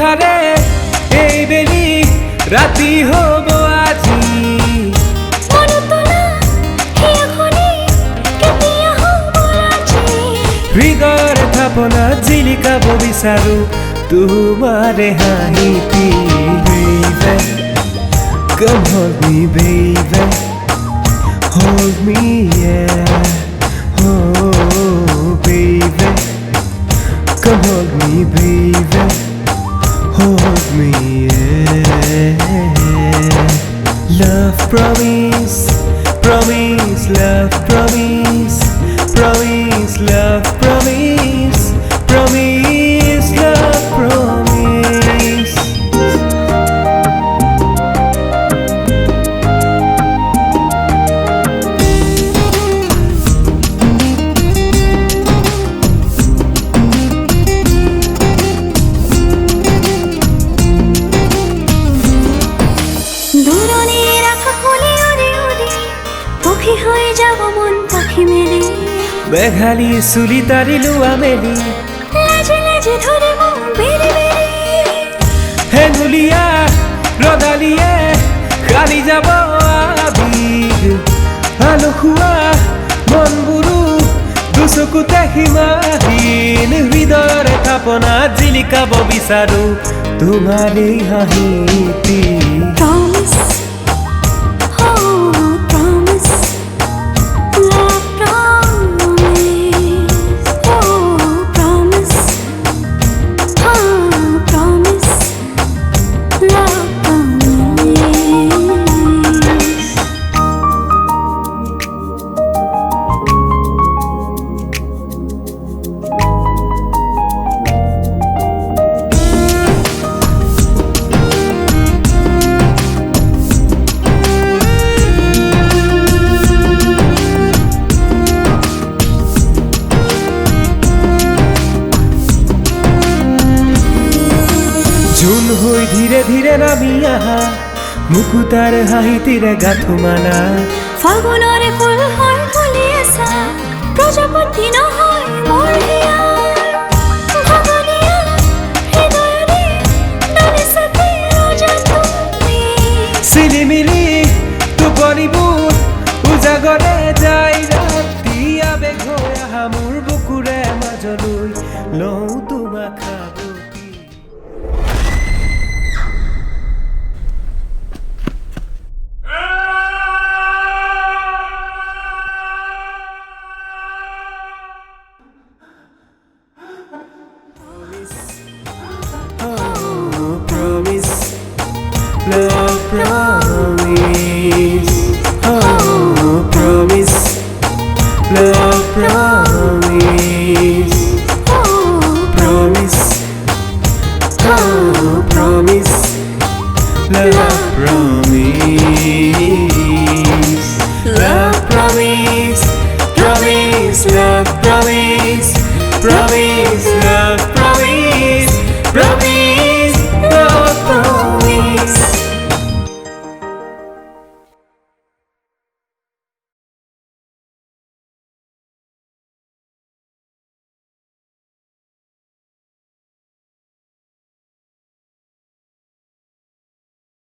কথাৰে এই বেলি ৰাতি হ'ব আজি হৃদয়ৰ থাপনাত জিলিকাব বিচাৰো তোমাৰে হাঁহিটি baby come hold me baby hold me yeah oh baby come hold me baby hold me yeah love promise promise love promise promise love promise promise love promise দূরনের আকাশ হলে উড়ে উড়ে পক্ষী হয়ে যাব মন পাখি মেলে মেঘালী চুলি তাৰিলো আমেলি লাজে লাজে ধরে মন বেড়ে বেড়ে হেঙুলীয়া ৰদালিয়ে খালি যাব আবিৰ আলসুৱা মনবোৰো দুচকুতে সীমাহীন হৃদয়ৰে থাপনাত জিলিকাব বিচাৰো তোমাৰেই হাঁহিটি promise oh promise love promise oh promise love promise zone হৈ ধীৰে ধীৰে নামি আহা মুকুতাৰ হাঁহিটিৰে গাঁঠো মালা ফাগুনৰে ফুল হয় ফুলি আছা প্ৰজাপতি নহয় মোৰ হিয়াৰ ভগনীয়া হৃদয়ৰে নালিছাতে ৰজা তুমি চিলিমিলি টোপনিবোৰ উজাগৰে যায় ৰাতি আবেগ হৈ আহা মোৰ বুকুৰে মাজলৈ লওঁ তোমাক সাৱটি promise love promise oh promise love promise oh promise oh promise love promise love promise promise love promise promise